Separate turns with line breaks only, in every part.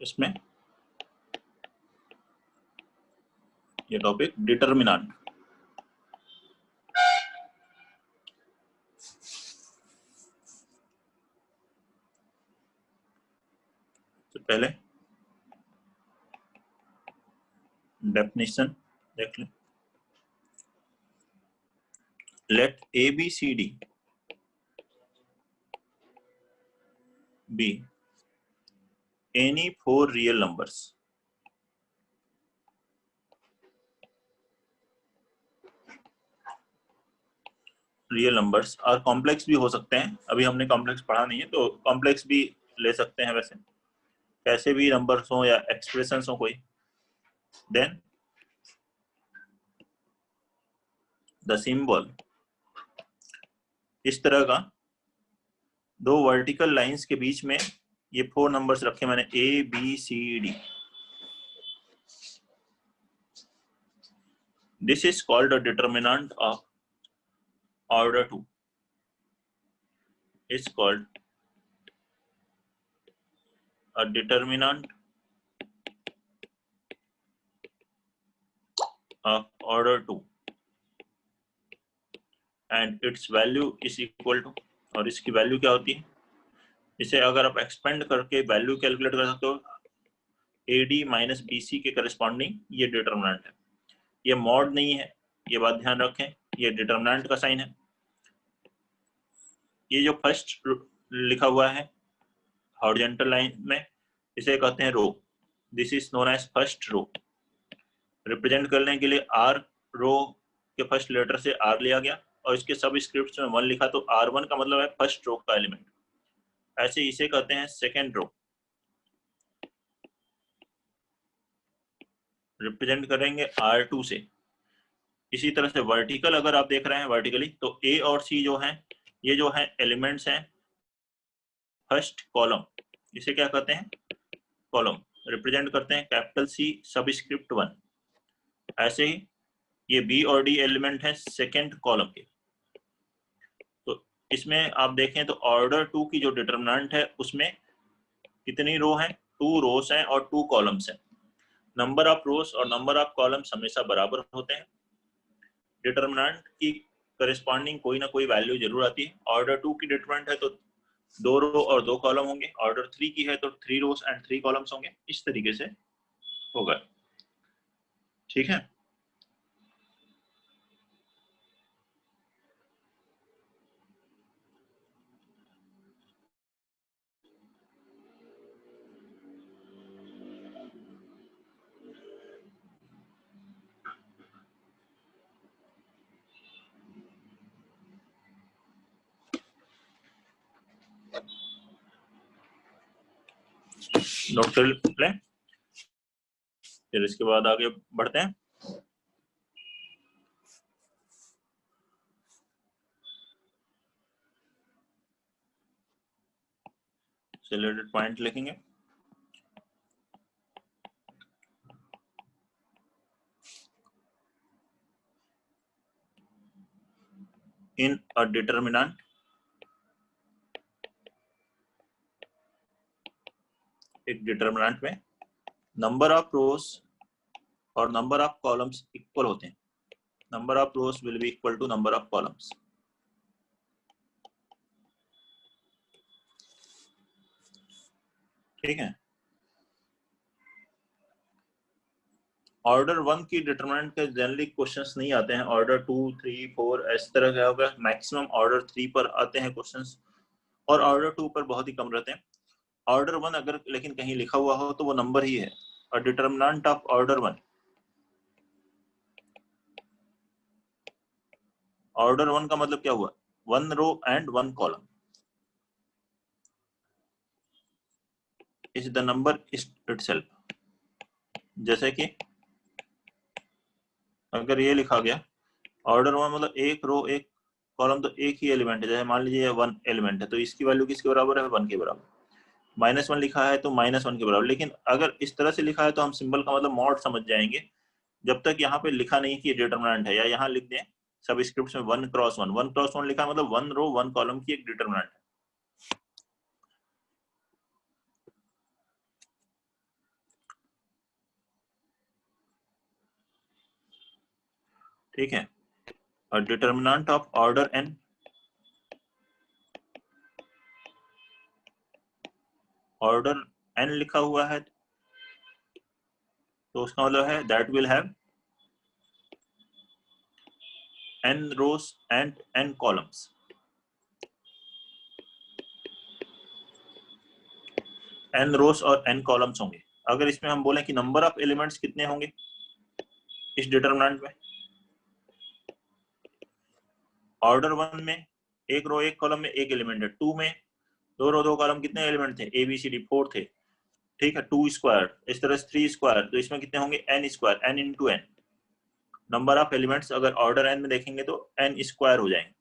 इसमें ये topic determinant. तो पहले डेफिनेशन देख लें। Let ABCD be any four real numbers real numbers और कॉम्प्लेक्स भी हो सकते हैं। अभी हमने कॉम्प्लेक्स पढ़ा नहीं है, तो कॉम्प्लेक्स भी ले सकते हैं। वैसे कैसे भी नंबर्स हो या एक्सप्रेशंस हो कोई, देन द सिंबल, इस तरह का दो वर्टिकल लाइंस के बीच में ये 4 नंबर्स रखे मैंने, ABCD। This is called a determinant of order 2 is called a determinant of order 2 and its value is equal to, और इसकी वैल्यू क्या होती है, इसे अगर आप एक्सपेंड करके वैल्यू कैलकुलेट कर सकते हो, AD माइनस BC के करस्पॉन्डिंग ये डिटर्मिनेंट है। ये मॉड नहीं है, ये बात ध्यान रखें, ये डिटर्मिनेंट का साइन है। ये जो फर्स्ट लिखा हुआ है हॉरिजॉन्टल लाइन में, इसे कहते हैं row. This is known as first row. रिप्रेजेंट करने के लिए R रो के फर्स्ट लेटर से R लिया गया और इसके सब स्क्रिप्ट में 1 लिखा, तो R1 का मतलब है फर्स्ट रो का एलिमेंट। ऐसे इसे कहते हैं सेकेंड रो। रिप्रेजेंट करेंगे R2 से। इसी तरह से वर्टिकल अगर आप देख रहे हैं वर्टिकली, तो A और C जो हैं, ये जो है एलिमेंट्स हैं फर्स्ट कॉलम, इसे क्या कहते हैं, कॉलम। रिप्रेजेंट करते हैं कैपिटल C सबस्क्रिप्ट 1। ऐसे ही ये B और D एलिमेंट है सेकेंड कॉलम के। तो इसमें आप देखें तो ऑर्डर 2 की जो डिटर्मिनेंट है उसमें कितनी रो हैं, 2 रोज हैं और 2 कॉलम्स हैं। नंबर ऑफ रोज और नंबर ऑफ कॉलम्स हमेशा बराबर होते हैं। डिटर्मिनेंट की करेस्पॉन्डिंग कोई ना कोई वैल्यू जरूर आती है। ऑर्डर 2 की डिटर्मिनेंट है तो 2 रो और 2 कॉलम होंगे। ऑर्डर 3 की है तो 3 रोज एंड 3 कॉलम्स होंगे। इस तरीके से होगा, ठीक है। नोट कर लें, फिर इसके बाद आगे बढ़ते हैं। सिलेक्टेड पॉइंट लिखेंगे। इन अ डिटर्मिनेंट, एक डिटर्मिनेंट में नंबर ऑफ रोज और नंबर ऑफ कॉलम्स इक्वल होते हैं। Number of rows will be equal to number of columns. ठीक है। ऑर्डर 1 की डिटरमिनेंट के जनरली क्वेश्चंस नहीं आते हैं। ऑर्डर 2, 3, 4 इस तरह का होगा। मैक्सिमम ऑर्डर 3 पर आते हैं क्वेश्चंस और ऑर्डर 2 पर बहुत ही कम रहते हैं। ऑर्डर 1 अगर लेकिन कहीं लिखा हुआ हो तो वो नंबर ही है। और डिटरमिनेंट ऑफ ऑर्डर 1, ऑर्डर 1 का मतलब क्या हुआ, 1 row and 1 column is the number itself. जैसे कि अगर ये लिखा गया ऑर्डर 1 मतलब एक रो एक कॉलम, तो एक ही एलिमेंट है। जैसे मान लीजिए 1 एलिमेंट है तो इसकी वैल्यू किसके बराबर है, 1 के बराबर। -1 लिखा है तो -1 के बराबर। लेकिन अगर इस तरह से लिखा है तो हम सिंबल का मतलब मॉड समझ जाएंगे। जब तक यहाँ पे लिखा नहीं कि डिटरमिनेंट है, या यहाँ लिख दें सब स्क्रिप्ट में 1 क्रॉस 1, 1 क्रॉस 1 लिखा है मतलब 1 रो 1 कॉलम की एक डिटरमिनेंट है। ठीक है, और determinant of order n, order n लिखा हुआ है तो उसका मतलब है that will have n rows and n columns. n rows और n columns होंगे। अगर इसमें हम बोलें कि नंबर ऑफ एलिमेंट्स कितने होंगे इस डिटर्मिनेंट में, ऑर्डर 1 में एक रो एक कॉलम में एक एलिमेंट है, 2 में दो रो दो कॉलम, कितने एलिमेंट थे, ए बी सी डी 4 थे, ठीक है, 2 स्क्वायर, इस तरह से 3 स्क्वायर, तो इसमें कितने होंगे n square, n into n। Number of elements अगर ऑर्डर n में देखेंगे तो n स्क्वायर हो जाएंगे।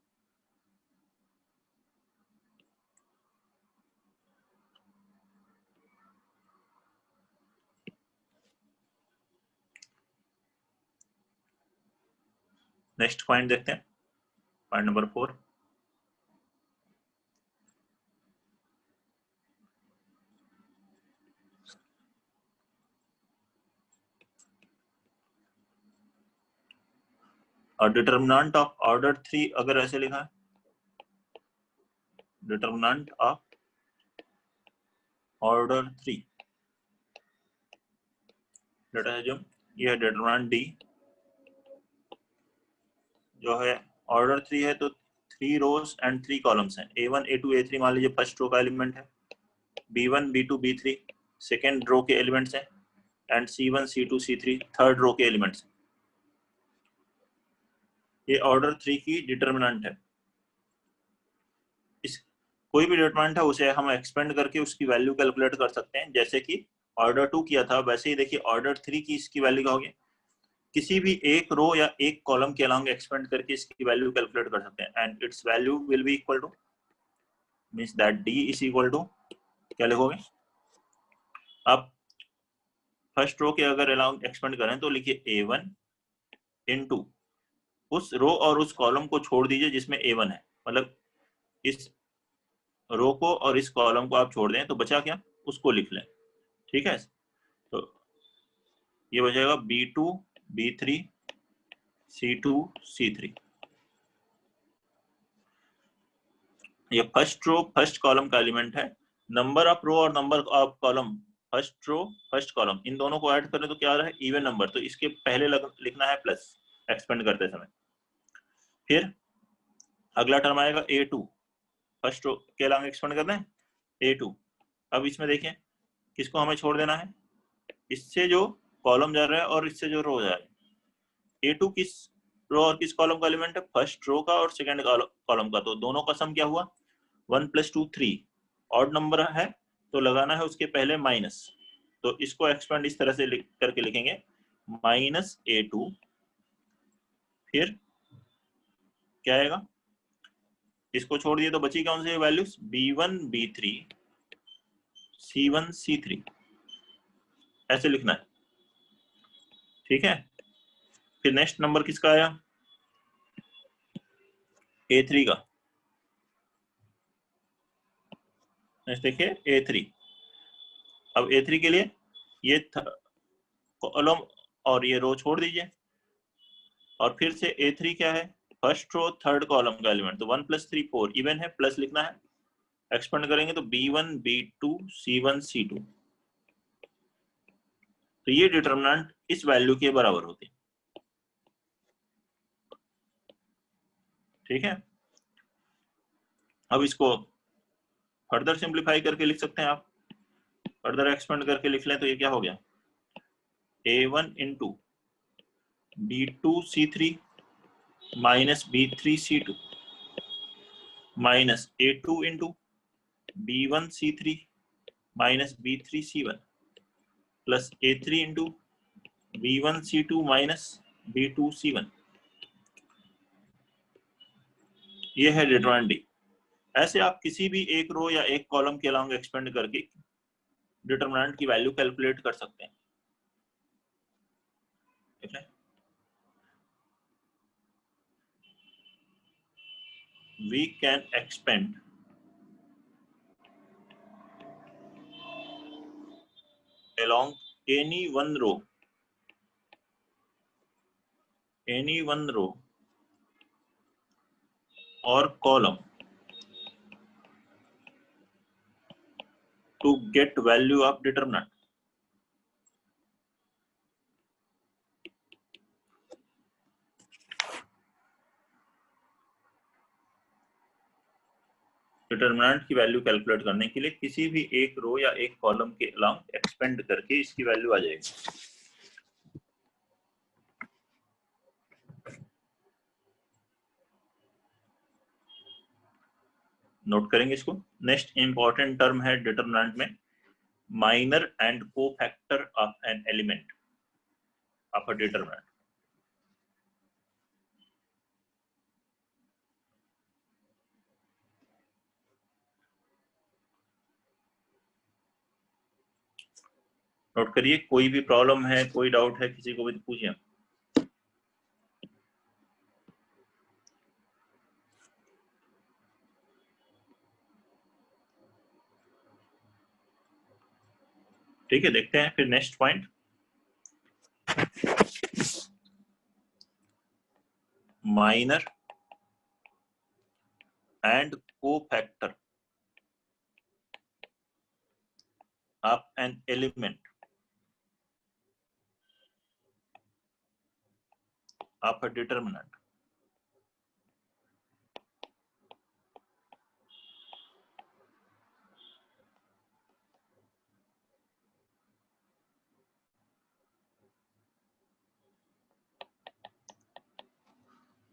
नेक्स्ट पॉइंट देखते हैं, पॉइंट नंबर 4। और डिटर्मिनेंट ऑफ ऑर्डर 3 अगर ऐसे लिखा है, डिटर्मिनेंट ऑफ ऑर्डर 3, डेटा है जो ये है डिटर्मिनेंट डी, जो है ऑर्डर 3 है तो 3 रोज एंड 3 कॉलम्स हैं, A1 A2 A3 मान लीजिए फर्स्ट रो का एलिमेंट है, B1 B2 B3 second row के एलिमेंट्स हैं, and C1 C2 C3 third row के एलिमेंट्स हैं। ये ऑर्डर 3 की डिटर्मिनेंट है। इस कोई भी डिटर्मिनेंट है उसे हम एक्सपेंड करके उसकी वैल्यू कैलकुलेट कर सकते हैं, जैसे कि ऑर्डर 2 किया था वैसे ही देखिए ऑर्डर 3 की इसकी वैल्यू क्या होगी, किसी भी एक रो या एक कॉलम के अलोंग एक्सपेंड करके इसकी वैल्यू कैलकुलेट कर सकते हैं, and its value will be equal to, means that D is equal to, क्या लिखोगे आप, फर्स्ट रो के अगर अलोंग एक्सपेंड करें तो लिखिए A1 इनटू उस रो और उस कॉलम को छोड़ दीजिए जिसमें A1 है, मतलब इस रो को और इस कॉलम को आप छोड़ दें तो बचा क्या, उसको लिख लें, ठीक है। तो ये बचेगा B2 B3 C2 C3। ये फर्स्ट रो फर्स्ट कॉलम का एलिमेंट है। नंबर ऑफ रो और number of column, first row first column, इन दोनों को ऐड करें तो क्या आ रहा है, इवन नंबर, तो इसके पहले लिखना है प्लस एक्सपेंड करते समय। फिर अगला टर्म आएगा A2, फर्स्ट रो के अलावा एक्सपेंड करना है A2। अब इसमें देखिए किसको हमें छोड़ देना है, इससे जो कॉलम जा रहा है और इससे जो रो जा रहा है। A2 किस रो और किस कॉलम का एलिमेंट है, फर्स्ट रो का और सेकंड कॉलम का, तो दोनों का सम क्या हुआ 1 + 2 3, ऑड नंबर है तो लगाना है उसके पहले माइनस, तो इसको एक्सपेंड इस तरह से करके लिखेंगे -A2, फिर क्या आएगा, इसको छोड़ दिए तो बची कौन सी values, B1 B3 C1 C3, ऐसे लिखना है, ठीक है। फिर नेक्स्ट नंबर किसका आया, A3 का। नेक्स्ट देखिए A3, अब A3 के लिए ये कॉलम और ये रो छोड़ दीजिए, और फिर से A3 क्या है, फर्स्ट रो थर्ड कॉलम का एलिमेंट, तो 1 + 3 4 इवन है, प्लस लिखना है, एक्सपेंड करेंगे तो B1 B2 C1 C2, तो ये डिटर्मिनेंट इस वैल्यू के बराबर होती है, ठीक है। अब इसको फर्दर सिंप्लीफाई करके लिख सकते हैं आप, फर्दर एक्सपेंड करके लिख लें तो ये क्या हो गया, A1 into B2 C3 minus B3 C2 minus A2 into B1 C3 minus B3 C1 plus A3 into B1 C2 minus B2 C1, ये है डिटर्मिनेंट डी। ऐसे आप किसी भी एक रो या एक कॉलम के अलोंग एक्सपेंड करके डिटर्मिनेंट की वैल्यू कैलकुलेट कर सकते हैं, ठीक है। We can expand along any one row any one row or column to get value of determinant. Determinant की वैल्यू कैलकुलेट करने के लिए किसी भी एक रो या एक कॉलम के अलोंग एक्सपेंड करके इसकी वैल्यू आ जाएगी। नोट करेंगे इसको। नेक्स्ट इंपॉर्टेंट टर्म है डिटरमिनेंट में minor and cofactor of an element of a determinant. Note करिए, कोई भी प्रॉब्लम है, कोई डाउट है, किसी को भी पूछिए। ठीक है, देखते हैं फिर next point. Minor and cofactor of an element of a determinant.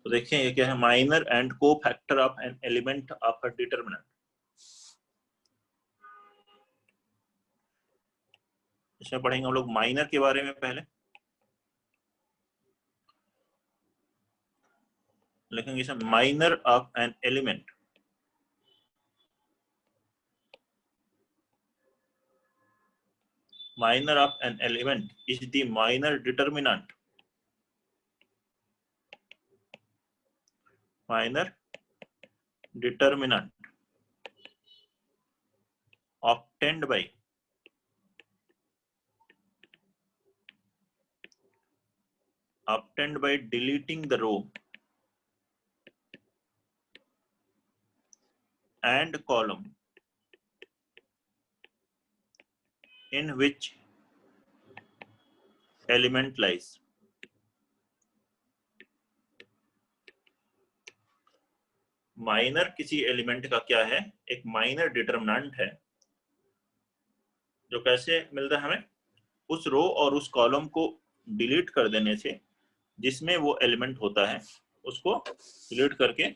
तो देखिए ये क्या है, minor and cofactor of an element of a determinant. इसमें पढ़ेंगे हम लोग माइनर के बारे में। पहले लिखेंगे इसे minor of an element. Minor of an element is the minor determinant. Minor determinant obtained by deleting the row and column in which element lies. Minor किसी एलिमेंट का क्या है, एक माइनर डिटरमिनेंट है जो कैसे मिलता है हमें, उस रो और उस कॉलम को डिलीट कर देने से जिसमें वो एलिमेंट होता है उसको डिलीट करके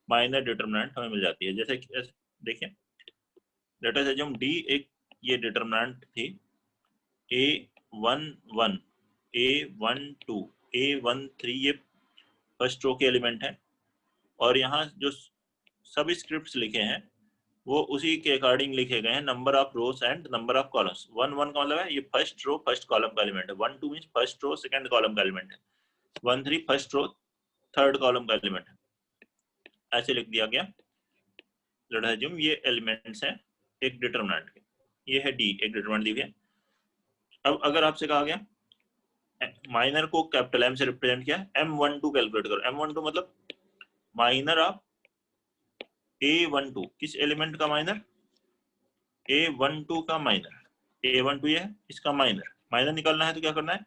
माइनर डिटरमिनेंट हमें मिल जाती है। जैसे देखिए, लेट अस अज्यूम डी एक ये डिटरमिनेंट थी A11 A12 A13, ये फर्स्ट रो के एलिमेंट है और यहाँ जो सब स्क्रिप्ट्स लिखे हैं वो उसी के अकॉर्डिंग लिखे गए हैं, number of rows and number of columns. 1 का मतलब है ये फर्स्ट रो फर्स्ट कॉलम का एलिमेंट है, 1 2 means first row second column का एलिमेंट है, 1 3 फर्स्ट रो थर्ड कॉलम का एलिमेंट है, ऐसे लिख दिया गया। लेट अस अज्यूम ये एलिमेंट्स हैं एक डिटरमिनेंट के, ये है डी एक डिटरमिनेंट दी हुई है। अब अगर आपसे कहा गया माइनर को कैपिटल एम से रिप्रेजेंट किया, M12 कैलकुलेट करो। M12 मतलब माइनर ऑफ A12, किस एलिमेंट का माइनर, A12 का माइनर, A12 ये है इसका माइनर। माइनर निकालना है तो क्या करना है,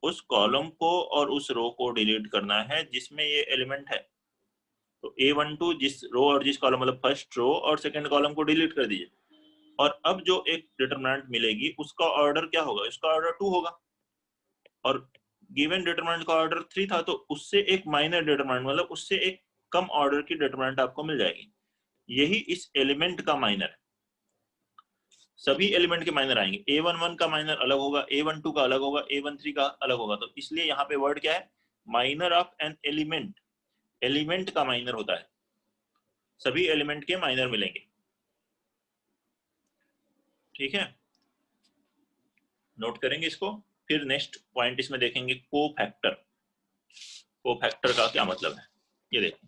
उस कॉलम को और उस रो को डिलीट करना है जिसमें ये एलिमेंट है। तो A12 जिस रो और जिस कॉलम, मतलब फर्स्ट रो और सेकंड कॉलम को डिलीट कर दीजिए और अब जो एक डिटरमिनेंट मिलेगी उसका ऑर्डर क्या होगा, उसका ऑर्डर 2 होगा और गिवन डिटरमिनेंट का ऑर्डर 3 था, तो उससे एक माइनर डिटरमिनेंट मतलब उससे एक कम ऑर्डर की डिटरमिनेंट आपको मिल जाएगी। यही इस एलिमेंट का माइनर है। सभी एलिमेंट के माइनर आएंगे, A11 का माइनर अलग होगा, A12 का अलग होगा, A13 का अलग होगा। तो इसलिए यहाँ पे वर्ड क्या है, minor of an element. Element का माइनर होता है, सभी एलिमेंट के माइनर मिलेंगे। ठीक है, नोट करेंगे इसको। फिर नेक्स्ट पॉइंट इसमें देखेंगे कोफैक्टर। कोफैक्टर का क्या मतलब है ये देखो।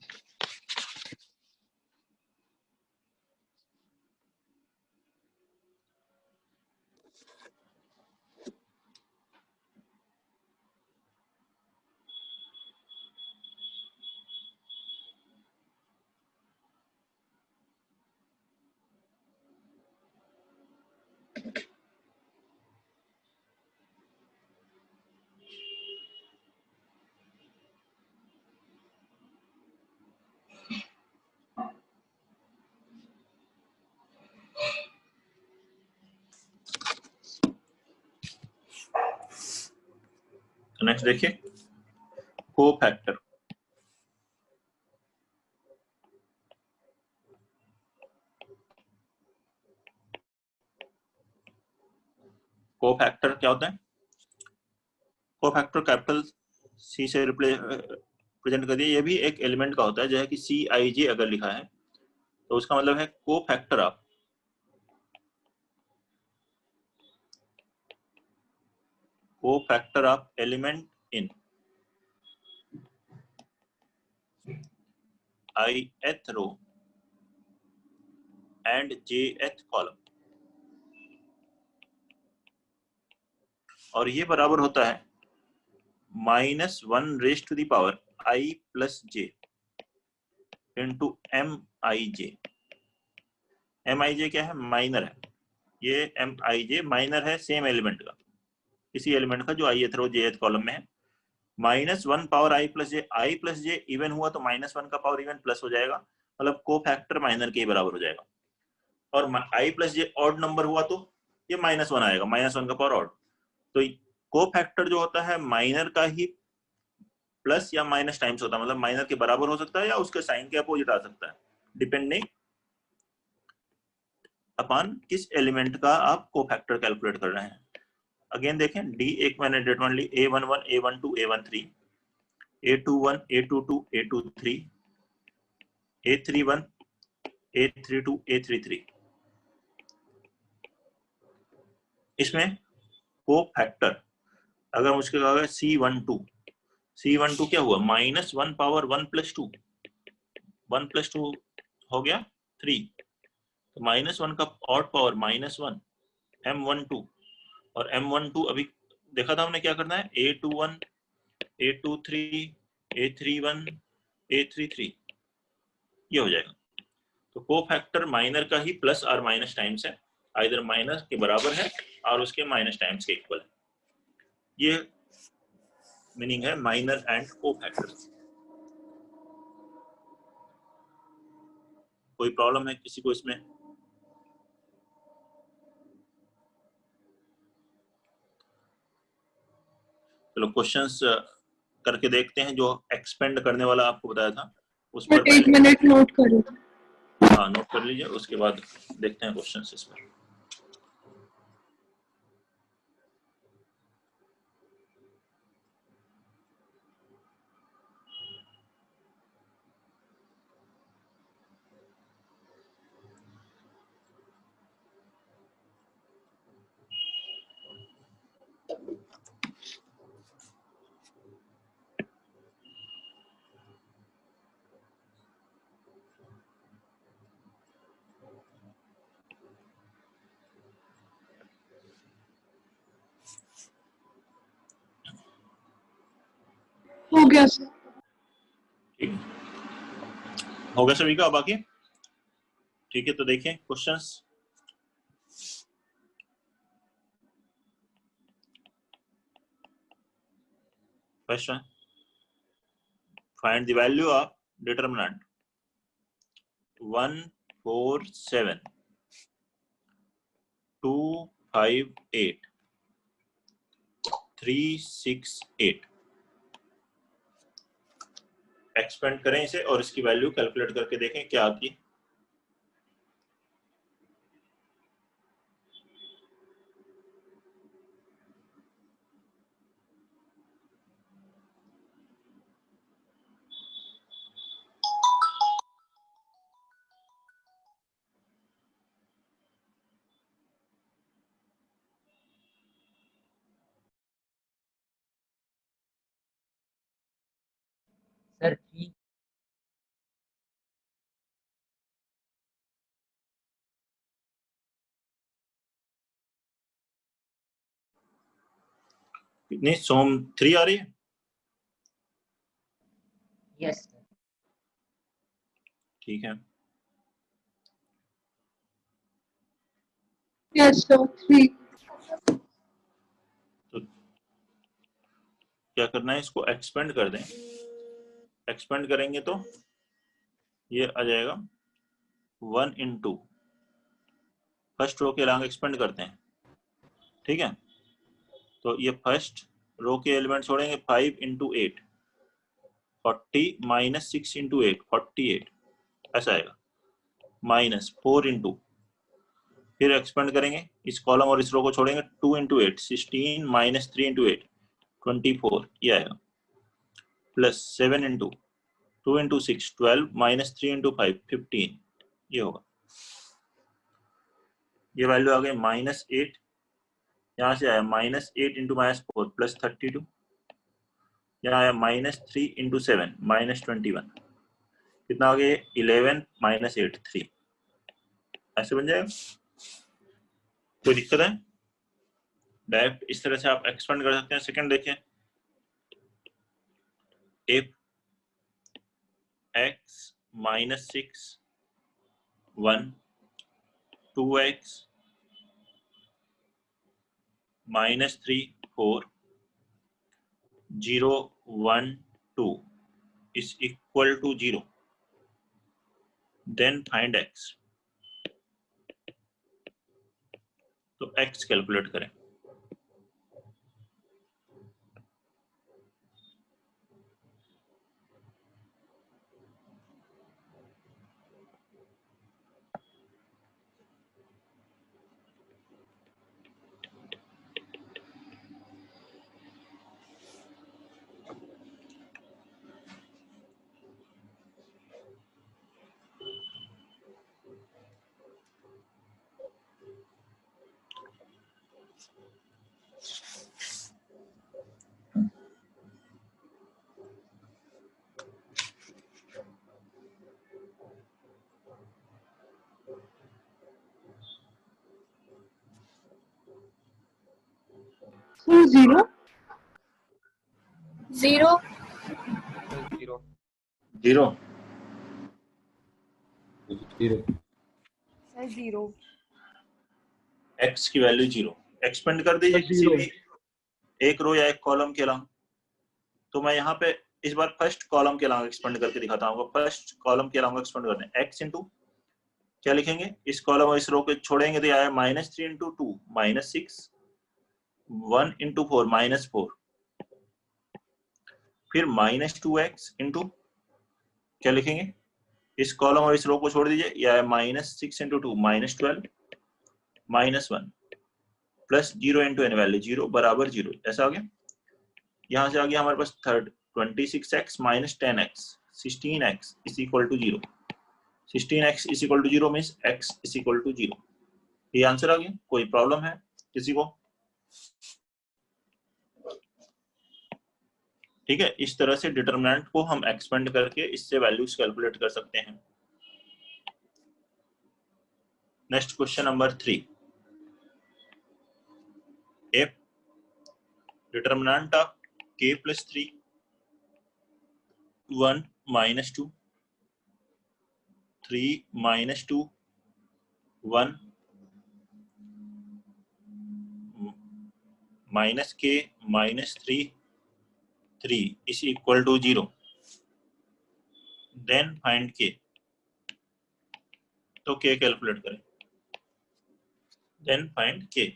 तो नेक्स्ट देखिए कोफैक्टर। कोफैक्टर क्या होता है? कोफैक्टर कैपिटल सी से प्रेजेंट कर दिया। ये भी एक एलिमेंट का होता है, जो है कि CIJ अगर लिखा है तो उसका मतलब है cofactor of. Cofactor of element in ith row and jth column. और ये बराबर होता है -1 raise to the power I plus j into MIJ। MIJ क्या है? माइनर है। ये MIJ माइनर है सेम एलिमेंट का, इसी एलिमेंट का जो ith रो jth कॉलम में है। -1 power I plus j even हुआ तो -1 का पावर इवन प्लस हो जाएगा, मतलब कोफैक्टर माइनर के बराबर हो जाएगा। और I plus j odd number हुआ तो ये -1 आएगा, -1 का पावर ऑड। तो कोफैक्टर जो होता है माइनर का ही प्लस या माइनस टाइम्स होता है, मतलब माइनर के बराबर हो सकता है या उसके साइन के अपोजिट आ सकता है, डिपेंडिंग अपॉन किस एलिमेंट का आप कोफैक्टर कैलकुलेट कर रहे हैं। अगेन देखें, D एक मैंने डेट ली A11 A12 A13 A21 A22 A23 A31 A32 A33। इसमें कोफैक्टर अगर मुझे कहा C12 क्या हुआ? -1 पावर 1 प्लस 2, 1 प्लस 2 हो गया 3, तो -1 का ऑड पावर -1 M12। और M12 अभी देखा था हमने क्या करना है, A21 A23 A31 A33, ये हो जाएगा। तो कोफैक्टर माइनर का ही प्लस और माइनस टाइम्स है, आइदर माइनस के बराबर है और उसके माइनस टाइम्स के इक्वल है। ये मीनिंग है माइनर एंड कोफैक्टर। कोई प्रॉब्लम है किसी को इसमें? चलो क्वेश्चंस करके देखते हैं। जो एक्सपेंड करने वाला आपको बताया था उस पर
एक मिनट नोट करो।
हाँ नोट कर लीजिए, उसके बाद देखते हैं क्वेश्चंस इस पर।
हो गया सर।
ठीक है, हो गया सभी का बाकी? ठीक है, तो देखिए questions. First one, find the value of determinant 147 258 368। Expand करें इसे और इसकी वैल्यू कैलकुलेट करके देखें क्या आती है।
सर ठीक
कितनी सोम 3 आ रही है?
Yes sir.
ठीक है,
यस सर 3।
तो क्या करना है, इसको एक्सपेंड कर दें। एक्सपेंड करेंगे तो ये आ जाएगा 1 इंटू फर्स्ट रो के लॉन्ग एक्सपेंड करते हैं। ठीक है, तो ये फर्स्ट रो के एलिमेंट छोड़ेंगे 5 इंटू 8 40 माइनस 6 इंटू 8 48 ऐसा आएगा, माइनस 4 इंटू, फिर एक्सपेंड करेंगे इस कॉलम और इस रो को छोड़ेंगे 2 इंटू 8 16 माइनस 3 इंटू 8 24 ये आएगा, plus 7 into 2 into 6 12 minus 3 into 5 15 ये होगा। ये वैल्यू आ गई -8, यहाँ से आया -8 इंटू -4 प्लस 32, यहाँ आया -3 इंटू 7 -21, कितना आ गया 11 माइनस 8 3, ऐसे बन जाएगा। कोई दिक्कत है? डायरेक्ट इस तरह से आप एक्सपेंड कर सकते हैं। सेकंड देखें, if x minus 6 1 2x minus 3 4 0 1 2 is equal to 0, then find x। तो x कैलकुलेट करें।
Sir, 0.
0
0
0
0
सर 0
x की वैल्यू 0, एक्सपेंड कर दीजिए किसी भी एक रो या एक कॉलम के अलावा। तो मैं यहाँ पे इस बार फर्स्ट कॉलम के अलावा एक्सपेंड करके दिखाता हूँ। फर्स्ट कॉलम के अलावा एक्सपेंड करना है, x इंटू क्या लिखेंगे, इस कॉलम और इस रो के छोड़ेंगे तो आया -3 इंटू 2 -6 1 इंटू 4 -4, फिर -2x इंटू क्या लिखेंगे, इस कॉलम और इस रो को छोड़ दीजिए, यह -6 into 2 -12 -1 plus 0 into an value 0 बराबर 0, ऐसा आ गया। यहाँ से आ गया हमारे पास third 26x minus 10x 16x is equal to 0, 16x is equal to 0 means x is equal to 0। ये आंसर आ गया। कोई प्रॉब्लम है किसी को? ठीक है, इस तरह से डिटरमिनेंट को हम एक्सपेंड करके इससे वैल्यूज कैलकुलेट कर सकते हैं। Next question number 3, if determinant of k plus 3 1 minus 2 3 minus 2 1 minus k minus 3 3 is equal to 0, then find k। तो k कैलकुलेट करें, then find k।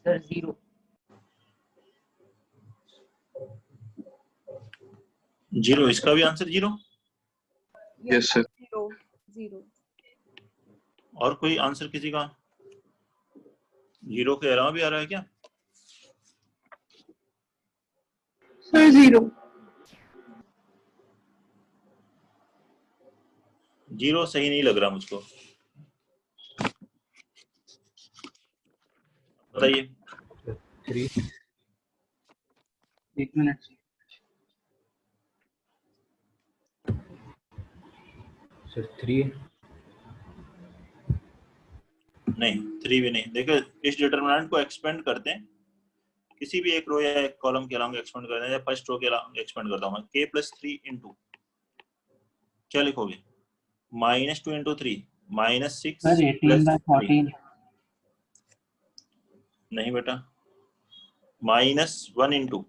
सर 0
0, इसका भी आंसर 0।
Yes, sir.
0
और कोई आंसर किसी का 0 के अलावा भी आ रहा है क्या?
Sir, 0.
0 सही नहीं लग रहा मुझको, बताइए।
3
एक मिनट
सर 3
नहीं 3 भी नहीं। देखो इस डिटरमिनेंट को एक्सपेंड करते हैं, किसी भी एक रो या एक कॉलम के अलावा एक्सपेंड करते हैं, या फर्स्ट रो के अलावा एक्सपेंड करता हूँ k + 3 इंटू क्या लिखोगे, -2 इंटू 3 -6
सर 18/14
नहीं बेटा, -1 इंटू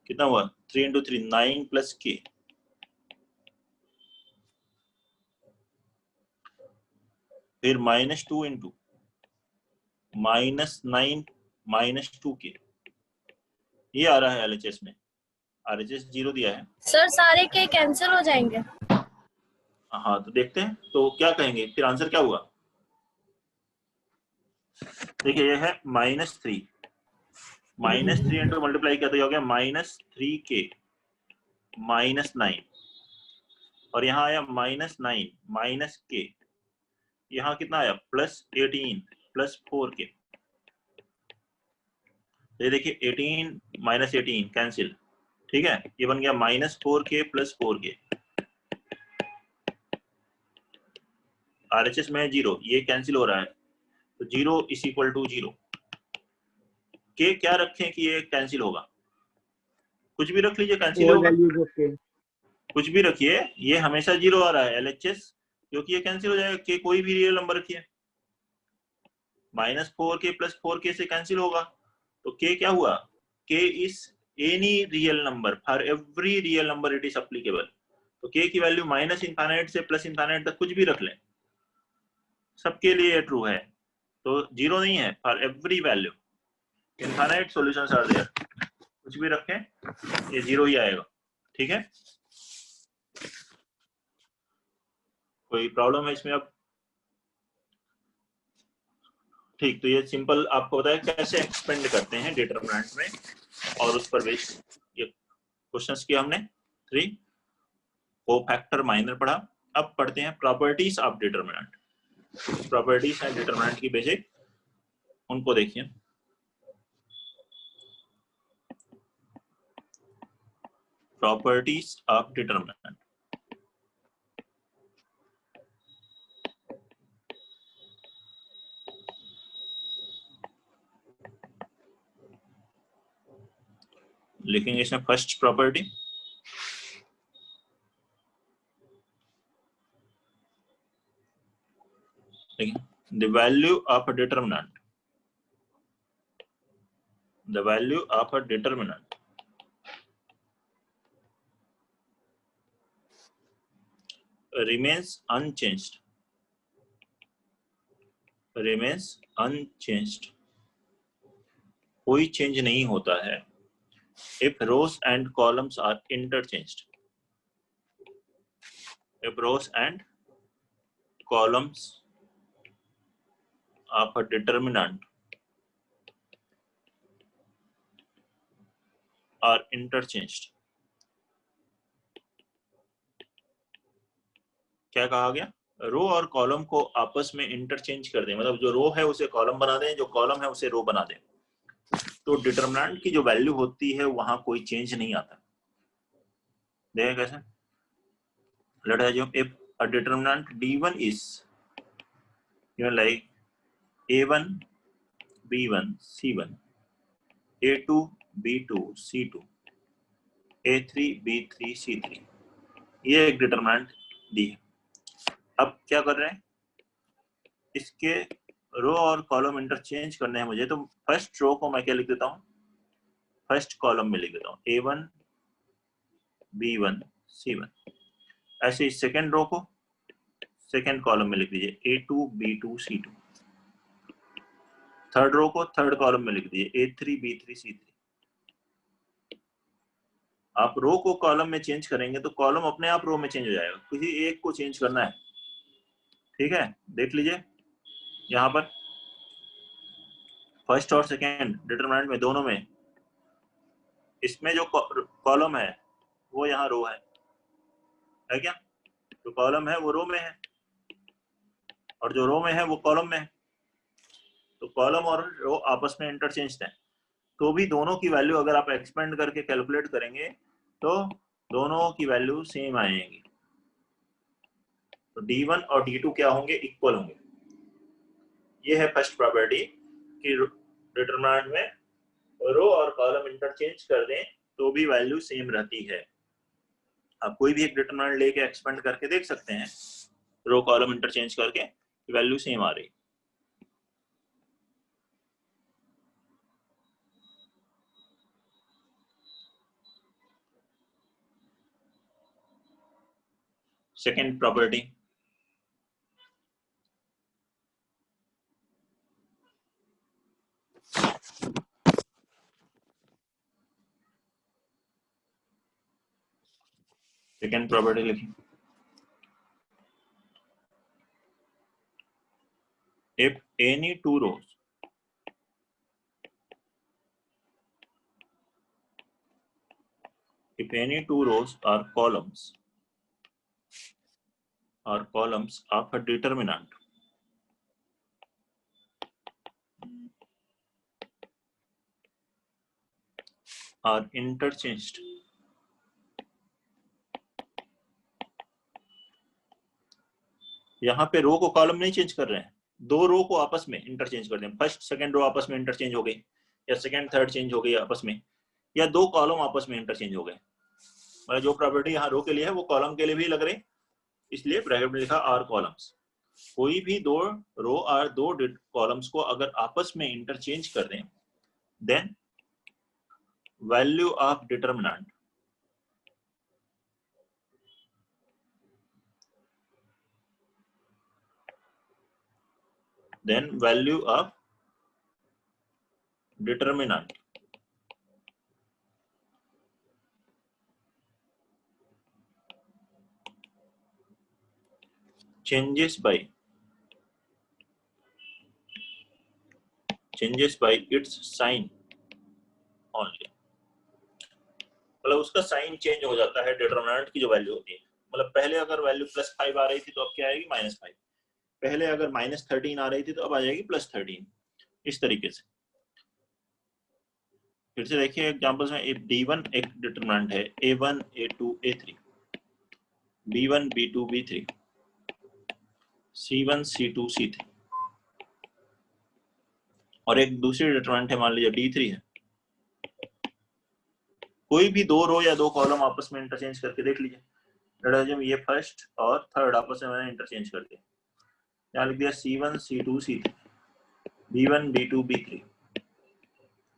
कितना हुआ 3 इंटू 3 9 + k, फिर -2 इंटू -9 -2k, ये आ रहा है LHS में। RHS 0 दिया है।
सर सारे के कैंसिल हो जाएंगे।
हाँ तो देखते हैं तो क्या कहेंगे, फिर आंसर क्या हुआ। देखिए ये है -3 -3 इंटू मल्टीप्लाई किया तो ये हो गया -3k -9, और यहाँ आया -9 -k, यहाँ कितना आया +18 +4k। ये देखिए 18 -18 कैंसिल, ठीक है, ये बन गया -4k + 4k। RHS में 0, ये कैंसिल हो रहा है तो 0 = 0। k क्या रखें कि ये कैंसिल होगा, कुछ भी रख लीजिए कैंसिल होगा, कुछ भी रखिए, ये हमेशा 0 आ रहा है LHS, क्योंकि ये कैंसिल हो जाएगा। k कोई भी रियल नंबर रखिए, -4k + 4k से कैंसिल होगा, तो k क्या हुआ, k is any real number, for every real number it is applicable. तो k की वैल्यू -∞ से +∞ तक कुछ भी रख लें, सबके लिए ये ट्रू है, तो 0 नहीं है, for every value infinite solutions are there, कुछ भी रखें ये 0 ही आएगा, ठीक है। कोई प्रॉब्लम है इसमें अब, ठीक, तो ये सिंपल आपको बताया कैसे एक्सपेंड करते हैं डिटरमिनेंट में, और उस पर बेस्ड ये क्वेश्चंस किया हमने 3 कोफैक्टर माइनर पढ़ा। अब पढ़ते हैं properties of determinant. Properties and determinant की बेसिक, उनको देखिए। प्रॉपर्टीज ऑफ डिटरमिनेंट, लिखेंगे इसमें first property, the value of a determinant, the value of a determinant remains unchanged, remains unchanged, कोई चेंज नहीं होता है if rows and columns are interchanged, if rows and columns of a determinant are interchanged। क्या कहा गया, रो और column को आपस में इंटरचेंज कर दें, मतलब जो रो है उसे कॉलम बना दें, जो कॉलम है उसे रो बना दें, तो डिटरमिनेंट की जो वैल्यू होती है वहां कोई चेंज नहीं आता। देखिए कैसे, late us assume if a determinant d1 is given like a1 b1 c1 a2 b2 c2 a3 b3 c3, ये एक डिटरमिनेंट दी है। अब क्या कर रहे हैं, इसके रो और कॉलम इंटरचेंज करने हैं मुझे, तो फर्स्ट रो को मैं क्या लिख देता हूँ, फर्स्ट कॉलम में लिख देता हूँ a1 b1 c1, ऐसे ही सेकेंड रो को सेकेंड कॉलम में लिख दीजिए a2 b2 c2, third row को थर्ड कॉलम में लिख दीजिए a3 b3 c3। आप रो को कॉलम में चेंज करेंगे तो कॉलम अपने आप रो में चेंज हो जाएगा, किसी एक को चेंज करना है, ठीक है। देख लीजिए यहाँ पर फर्स्ट और सेकेंड डिटरमिनेंट में, दोनों में, इसमें जो कॉलम है वो यहाँ रो है क्या, जो कॉलम है वो रो में है और जो रो में है वो कॉलम में है, तो कॉलम और रो आपस में इंटरचेंज है, तो भी दोनों की वैल्यू अगर आप एक्सपेंड करके कैलकुलेट करेंगे तो दोनों की वैल्यू सेम आएंगी, तो d1 और d2 क्या होंगे, इक्वल होंगे। ये है फर्स्ट प्रॉपर्टी कि डिटरमिनेंट में रो और कॉलम इंटरचेंज कर दें तो भी वैल्यू सेम रहती है। आप कोई भी एक डिटरमिनेंट लेके एक्सपेंड करके देख सकते हैं, रो कॉलम इंटरचेंज करके वैल्यू सेम आ रही। सेकेंड प्रॉपर्टी, सेकेंड प्रॉपर्टी लिखिए, if any two rows are columns of a determinant are interchanged यहाँ पे रो को कॉलम नहीं चेंज कर रहे हैं, दो रो को आपस में इंटरचेंज कर दें, फर्स्ट सेकंड रो आपस में इंटरचेंज हो गई, या सेकंड थर्ड चेंज हो गई आपस में, या दो कॉलम आपस में इंटरचेंज हो गए। मतलब जो प्रॉपर्टी यहाँ रो के लिए है वो कॉलम के लिए भी लग रही, इसलिए ब्रैकेट में लिखा आर कॉलम्स। कोई भी दो रो और दो कॉलम्स को अगर आपस में इंटरचेंज कर दें, then value of determinant changes by its sign only। मतलब उसका साइन चेंज हो जाता है डिटरमिनेंट की जो वैल्यू होती है। मतलब पहले अगर वैल्यू +5 आ रही थी तो अब क्या आएगी -5, पहले अगर -13 आ रही थी तो अब आ जाएगी +13, इस तरीके से। फिर से देखिए एग्जांपल्स में, D1 एक डिटरमिनेंट है, A1 A2 A3, B1 B2 B3, C1 C2 C3, और एक दूसरी डिटरमिनेंट है मान लीजिए D3 है। कोई भी दो रो या दो कॉलम आपस में इंटरचेंज करके देख लीजिए। ये फर्स्ट और थर्ड आपस में मैंने इंटरचेंज कर दिया, यहाँ लिख दिया C1 C2 C3, B1 B2 B3,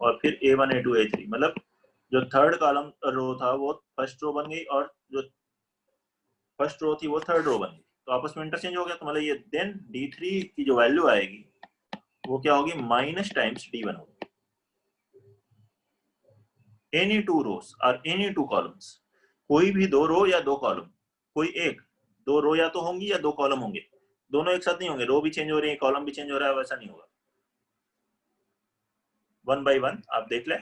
और फिर A1 A2 A3। मतलब जो थर्ड कॉलम रो था वो फर्स्ट रो बन गई, और जो फर्स्ट रो थी वो थर्ड रो बन गई, तो आपस में इंटरचेंज हो गया। तो मतलब ये देन D3 की जो वैल्यू आएगी वो क्या होगी, माइनस टाइम्स D1 होगी। Any two rows or any two columns, कोई भी दो रो या दो कॉलम, कोई एक दो रो या तो होंगी या दो कॉलम होंगे, दोनों एक साथ नहीं होंगे, रो भी चेंज हो रही है कॉलम भी चेंज हो रहा है, वैसा नहीं होगा। 1 by 1 आप देख लें,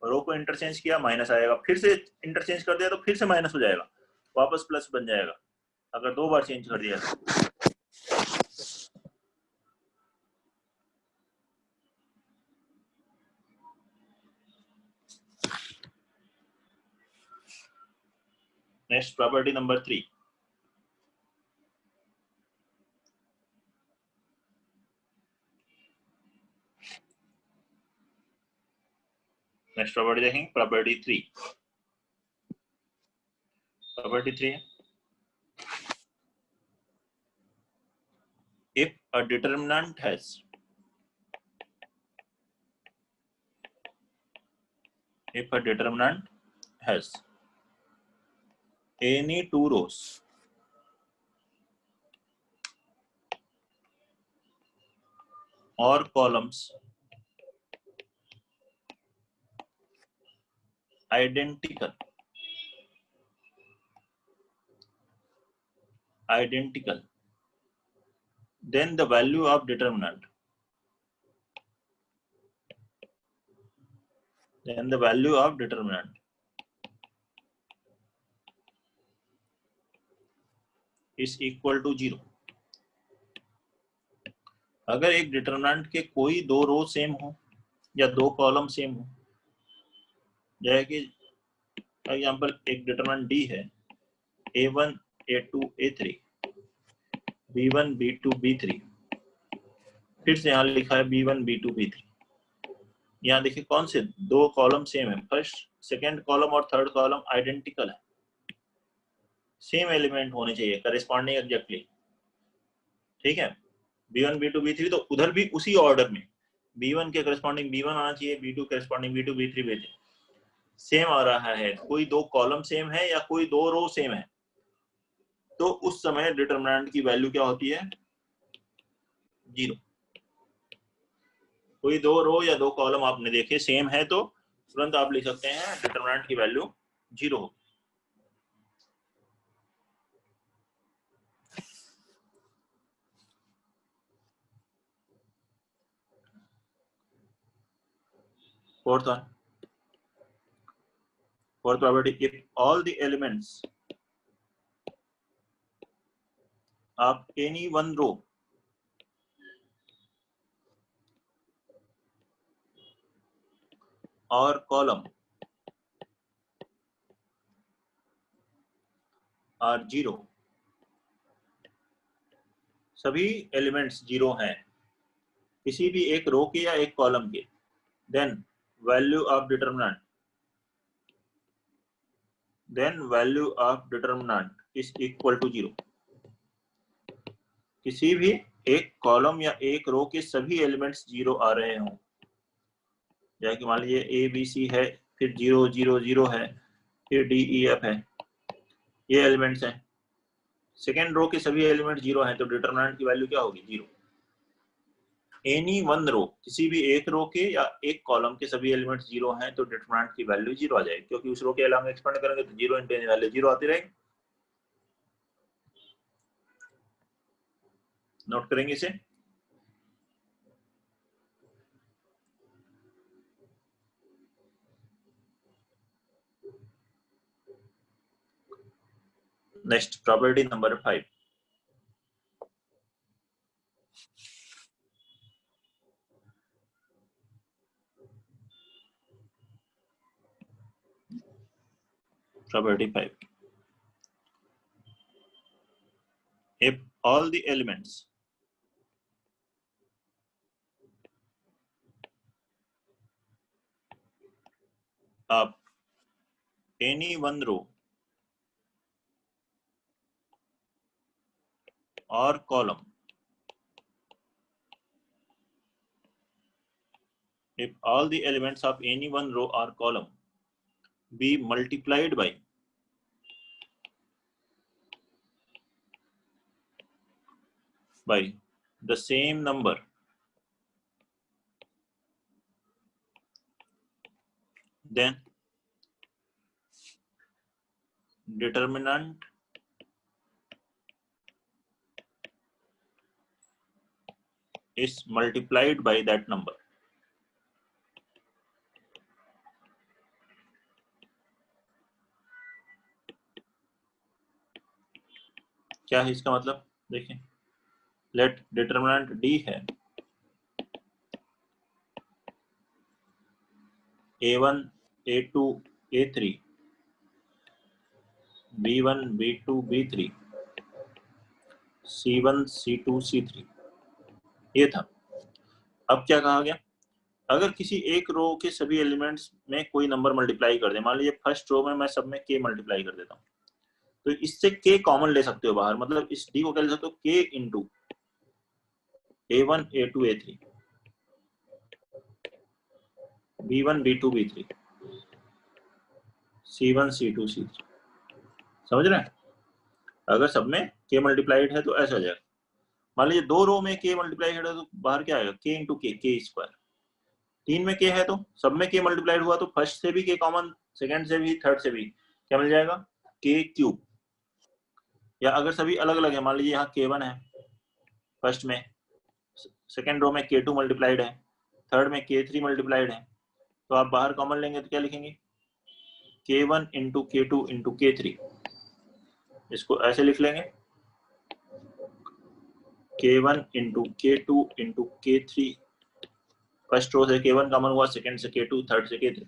रो को इंटरचेंज किया माइनस आएगा, फिर से इंटरचेंज कर दिया तो फिर से माइनस हो जाएगा, वापस प्लस बन जाएगा अगर दो बार चेंज कर दिया। Next property number 3, next property देखेंगे, प्रॉपर्टी 3 है, if a determinant has any two rows or columns identical, then the value of determinant is equal to 0। अगर एक डिटरमिनेंट के कोई दो रो सेम हो या दो कॉलम सेम हो, जैसे कि एग्जांपल एक डिटरमिनेंट D है, A1 A2 A3, B1 B2 B3, फिर से यहाँ लिखा है B1 B2 B3। यहाँ देखिए कौन से दो कॉलम सेम है, फर्स्ट सेकंड कॉलम और थर्ड कॉलम आइडेंटिकल है, सेम एलिमेंट होने चाहिए, करेस्पॉन्डिंग एग्जैक्टली। ठीक है, B1 B2 B3, तो उधर भी उसी ऑर्डर में B1 के करेस्पॉन्डिंग B1 आना चाहिए, B2 corresponding B2 B3 B3 same आ रहा है। कोई दो कॉलम सेम है या कोई दो रो सेम है, तो उस समय डिटरमिनेंट की वैल्यू क्या होती है? 0। कोई दो रो या दो कॉलम आपने देखे सेम है तो तुरंत आप लिख सकते हैं डिटरमिनेंट की वैल्यू 0 होगी। Fourth one, fourth property, if all the elements of any one row or column are 0, सभी एलिमेंट्स 0 हैं किसी भी एक रो के या एक कॉलम के, then value of determinant is equal to 0। किसी भी एक कॉलम या एक रो के सभी एलिमेंट्स 0 आ रहे हों, जैसे कि मान लीजिए ABC है, फिर 0 0 0 है, फिर DEF है, ये एलिमेंट्स हैं। सेकेंड रो के सभी एलिमेंट 0 हैं तो डिटरमिनेंट की वैल्यू क्या होगी? 0। एनी वन रो, किसी भी एक रो के या एक कॉलम के सभी एलिमेंट्स 0 हैं तो डिटरमिनेंट की वैल्यू 0 आ जाएगी, क्योंकि उस रो के अलावा एक्सपेंड करेंगे तो 0 इंटू वैल्यू 0 आती रहेगी। नोट करेंगे इसे। Next property number 5, property 5, if all the elements of any one row or column, if all the elements of any one row or column be multiplied by the same number, then determinant is multiplied by that number। क्या है इसका मतलब? देखिए, late determinant D है, A1 A2 A3 B1 B2 B3 C1 C2 C3, ये था। अब क्या कहा गया? अगर किसी एक रो के सभी एलिमेंट्स में कोई नंबर मल्टीप्लाई कर दे, मान लीजिए फर्स्ट रो में मैं सब में k मल्टीप्लाई कर देता हूँ, तो इससे k कॉमन ले सकते हो बाहर, मतलब इस d को क्या ले सकते हो? k into A1 A2 A3 B1 B2 B3 C1 C2 C3, समझ रहे हैं? अगर सब में k मल्टीप्लाइड है तो ऐसा हो जाएगा। मान लीजिए दो रो में k मल्टीप्लाई है तो बाहर क्या आएगा? k into k square. 3 में k है तो सब में k मल्टीप्लाइड हुआ तो फर्स्ट से भी k कॉमन, सेकंड से भी, थर्ड से भी क्या मिल जाएगा? k cube. या अगर सभी अलग अलग है, मान लीजिए यहाँ k1 है फर्स्ट में, सेकंड रो में k2 मल्टीप्लाइड है, थर्ड में k3 मल्टीप्लाइड है, तो आप बाहर कॉमन लेंगे तो क्या लिखेंगे? k1 into k2 into k3। इसको ऐसे लिख लेंगे k1 into k2 into k3। First row से k1 कॉमन हुआ, सेकंड से k2, थर्ड से k3।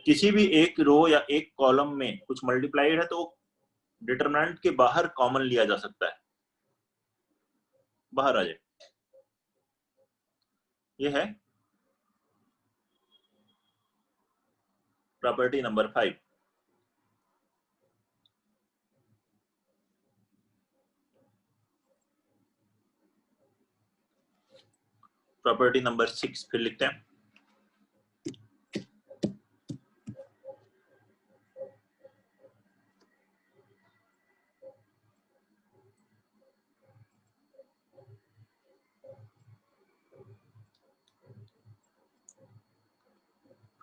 किसी भी एक रो या एक कॉलम में कुछ मल्टीप्लाइड है तो डिटरमिनेंट के बाहर कॉमन लिया जा सकता है, बाहर आ जाए। ये है प्रॉपर्टी नंबर 5। प्रॉपर्टी नंबर 6 फिर लिखते हैं।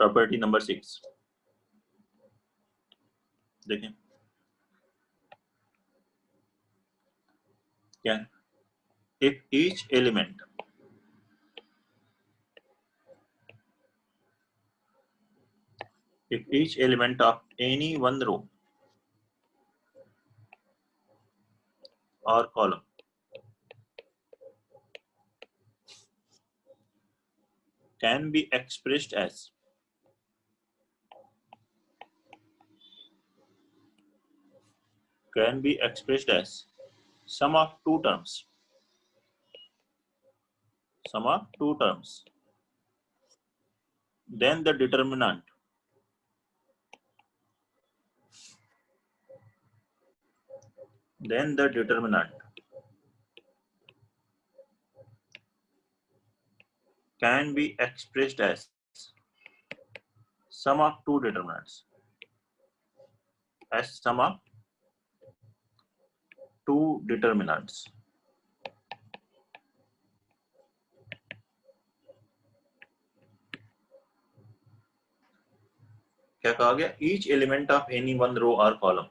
प्रॉपर्टी नंबर 6 देखें क्या है? If each element of any one row or column can be expressed as sum of two terms, then the determinant can be expressed as sum of two determinants, क्या कहा गया? Each element of any one row और column,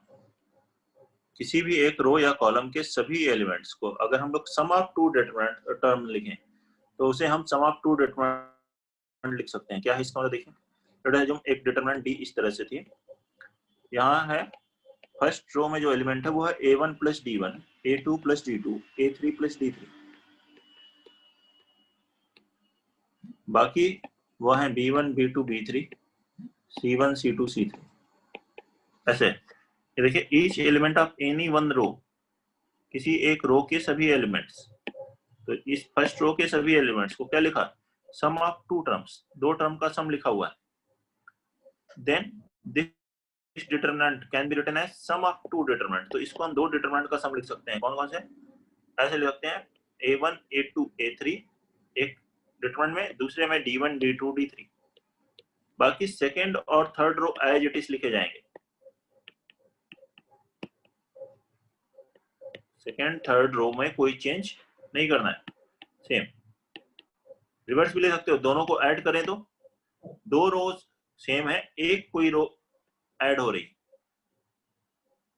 किसी भी एक रो या column के सभी एलिमेंट्स को अगर हम लोग सम ऑफ टू डिटरमिनेंट टर्म लिखें तो उसे हम सम ऑफ टू डिटरमिनेंट लिख सकते हैं। क्या है इसका मतलब? देखें, जो एक डिटरमिनेंट डी इस तरह से थी, यहाँ है फर्स्ट रो में जो एलिमेंट है वो है a1 plus d1, a2 plus d2, a3 plus d3, बाकी वो है b1 b2 b3, c1 c2 c3, ऐसे। ये देखिए, each element of any one row, किसी एक रो के सभी एलिमेंट्स, तो इस फर्स्ट रो के सभी एलिमेंट्स को क्या लिखा? सम ऑफ टू टर्म्स, दो टर्म का सम लिखा हुआ है। Then this determinant can be written as sum of two determinant, तो इसको हम दो डिटरमिनेंट का सम लिख सकते हैं। कौन कौन से? ऐसे लिख सकते हैं a1 a2 a3 एक डिटरमिनेंट में, दूसरे में d1 d2 d3, बाकी सेकेंड और third row as it is लिखे जाएंगे। सेकेंड थर्ड रो में कोई चेंज नहीं करना है, सेम। रिवर्स भी ले सकते हो, दोनों को ऐड करें तो दो रोज सेम है, एक कोई रो ऐड हो रही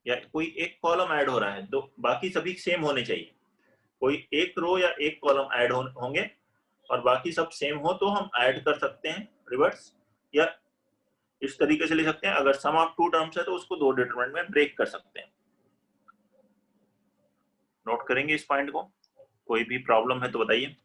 या कोई एक कॉलम ऐड हो रहा है, तो बाकी सभी सेम होने चाहिए। कोई एक रो या एक कॉलम ऐड होंगे और बाकी सब सेम हो तो हम ऐड कर सकते हैं रिवर्स, या इस तरीके से ले सकते हैं, अगर सम ऑफ टू टर्म्स है तो उसको दो डिटरमिनेंट में ब्रेक कर सकते हैं। नोट करेंगे इस पॉइंट को, कोई भी प्रॉब्लम है तो बताइए।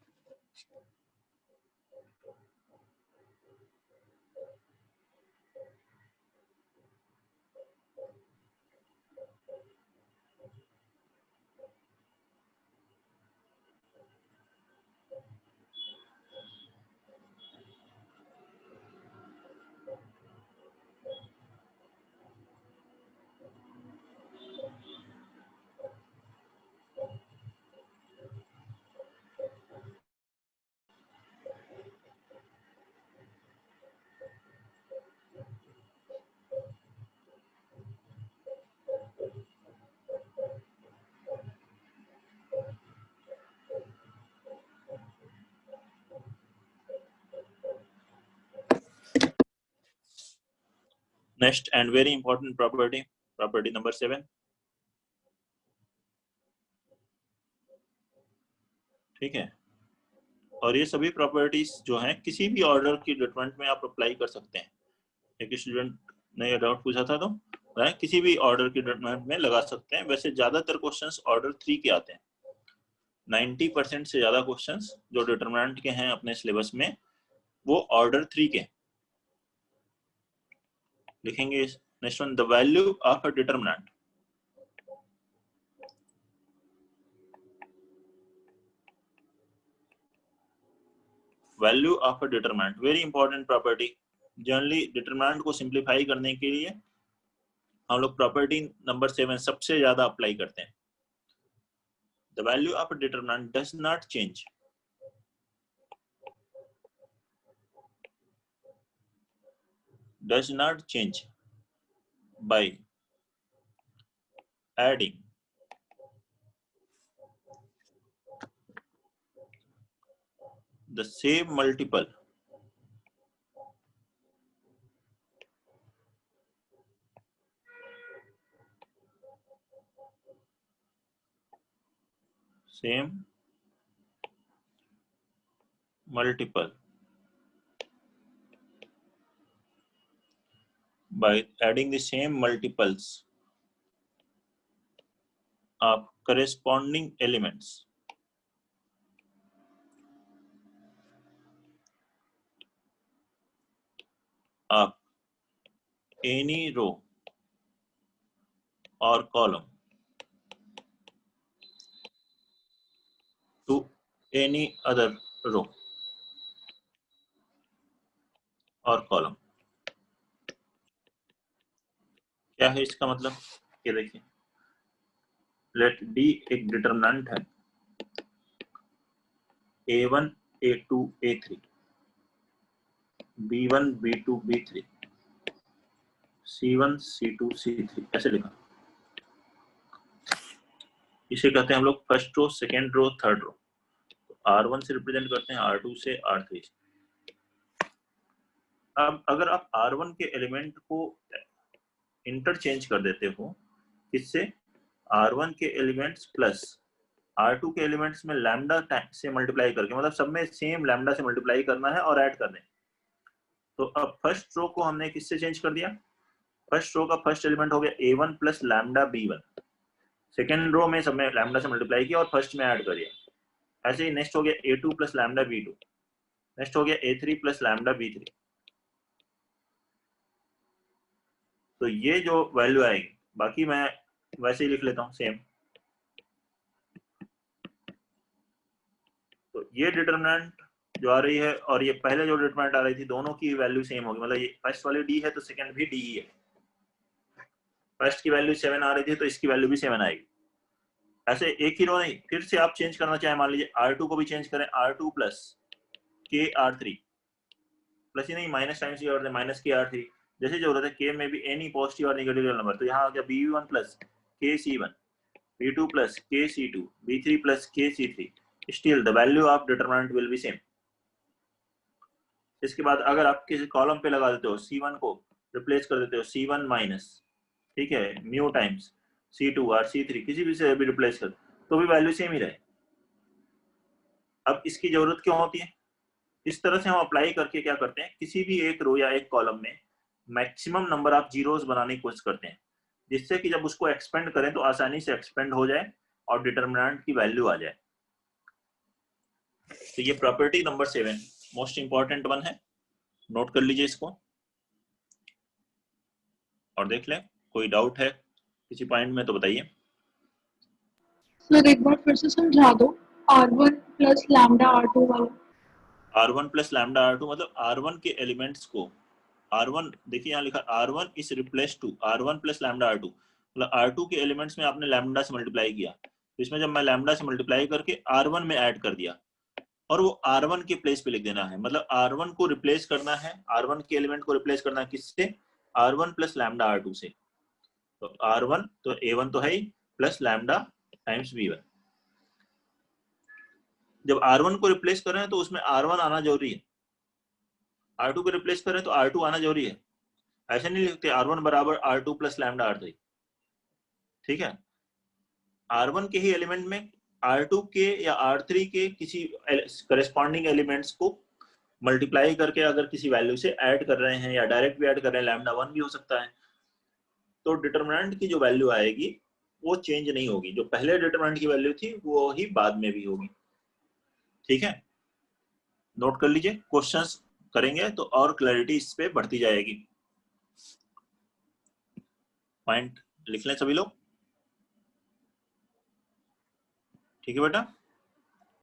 Next and very important property, property number 7। ठीक है, और ये सभी प्रॉपर्टीज जो हैं किसी भी ऑर्डर की डिटरमिनेंट में आप अप्लाई कर सकते हैं। एक स्टूडेंट ने ये डाउट पूछा था, तो किसी भी ऑर्डर की डिटरमिनेंट में लगा सकते हैं। वैसे ज्यादातर क्वेश्चंस ऑर्डर 3 के आते हैं, 90% से ज्यादा क्वेश्चंस जो डिटरमिनेंट के हैं अपने सिलेबस में वो ऑर्डर 3 के। लिखेंगे next one, the value of a determinant value of a determinant, very important property. Generally determinant को सिंप्लीफाई करने के लिए हम लोग प्रॉपर्टी नंबर 7 सबसे ज्यादा अप्लाई करते हैं। The value of a determinant does not change by adding the same multiple by adding the same multiples of corresponding elements of any row or column to any other row or column। क्या है इसका मतलब? ये देखिए, late D एक determinant है, a1 a2 a3 b1 b2 b3 c1 c2 c3 ऐसे लिखा। इसे कहते हैं हम लोग first row, second row, third row. R1 से रिप्रेजेंट करते हैं, R2 से, R3 से। अब अगर आप R1 के एलिमेंट को इंटरचेंज कर देते हो, इससे R1 के एलिमेंट्स प्लस R2 के एलिमेंट्स में लैम्डा से मल्टीप्लाई करके, मतलब सब में सेम लैम्डा से मल्टीप्लाई करना है और ऐड करना है। तो अब फर्स्ट रो को हमने किससे चेंज कर दिया? फर्स्ट रो का फर्स्ट एलिमेंट हो गया A1 plus lambda B1, second row में सब में लैम्डा से मल्टीप्लाई किया और फर्स्ट में ऐड कर दिया। ऐसे ही नेक्स्ट हो गया A2 plus lambda B2, next हो गया A3 प्लस लैम्डा B3। तो ये जो वैल्यू आएगी, बाकी मैं वैसे ही लिख लेता हूं सेम। तो ये डिटरमिनेंट जो आ रही है और ये पहले जो डिटरमिनेंट आ रही थी, दोनों की वैल्यू सेम होगी। मतलब ये फर्स्ट वाली डी है तो सेकंड भी डी ही है। फर्स्ट की वैल्यू 7 आ रही थी तो इसकी वैल्यू भी 7 आएगी। ऐसे एक ही रो नहीं, फिर से आप चेंज करना चाहें, मान लीजिए R2 को भी चेंज करें, R2 प्लस के R3, प्लस ही नहीं माइनस टाइम्स की और माइनस के R3, जैसे जरूरत है। के में भी एनी पॉजिटिव और नेगेटिव रियल नंबर, तो यहाँ आ गया B1 प्लस के C1, B2 प्लस के C2, B3 प्लस के C3, still the value of determinant will be same. इसके बाद अगर आप किसी कॉलम पे लगा देते हो, C1 को रिप्लेस कर देते हो C1 माइनस, ठीक है, म्यू टाइम्स C2 और C3, किसी भी से भी रिप्लेस कर, तो भी वैल्यू सेम ही रहे। अब इसकी जरूरत क्यों होती है? इस तरह से हम अप्लाई करके क्या करते हैं, किसी भी एक रो या एक कॉलम में मैक्सिमम नंबर ऑफ जीरोस बनाने की कोशिश करते हैं, जिससे कि जब उसको एक्सपेंड करें तो आसानी से एक्सपेंड हो जाए और डिटरमिनेंट की वैल्यू आ जाए। तो ये property number 7 most important one है, नोट कर लीजिए इसको और देख लें। कोई डाउट है किसी पॉइंट में तो बताइए।
सर एक बार फिर से समझा दो, R1 प्लस लैम्डा R2 वाला।
R1 प्लस लैम्डा R2 मतलब R1 के एलिमेंट्स को, R1 देखिए यहाँ लिखा R1 is replace to R1 plus lambda R2, मतलब R2 के एलिमेंट्स में आपने लैम्डा से मल्टीप्लाई किया, तो इसमें जब मैं लैम्डा से मल्टीप्लाई करके R1 में ऐड कर दिया और वो R1 के प्लेस पे लिख देना है। मतलब R1 को रिप्लेस करना है, R1 के एलिमेंट को रिप्लेस करना है किससे? R1 प्लस लैम्डा R2 से। तो R1 तो A1 तो है ही, प्लस लैम्डा टाइम्स B1। जब R1 को रिप्लेस कर रहे हैं तो उसमें R1 आना जरूरी है, R2 को रिप्लेस कर रहे हैं तो R2 आना जरूरी है। ऐसे नहीं लिखते R1 बराबर R2 प्लस लैम्डा R3, ठीक है। R1 के ही एलिमेंट में R2 के या R3 के किसी करस्पॉन्डिंग एलिमेंट्स को मल्टीप्लाई करके अगर किसी वैल्यू से ऐड कर रहे हैं या डायरेक्ट भी ऐड कर रहे हैं, लैम्डा 1 भी हो सकता है, तो डिटरमिनेंट की जो वैल्यू आएगी वो चेंज नहीं होगी। जो पहले डिटरमिनेंट की वैल्यू थी वो ही बाद में भी होगी, ठीक है। नोट कर लीजिए, क्वेश्चंस करेंगे तो और क्लैरिटी इस पे बढ़ती जाएगी। पॉइंट लिख लें सभी लोग, ठीक है बेटा।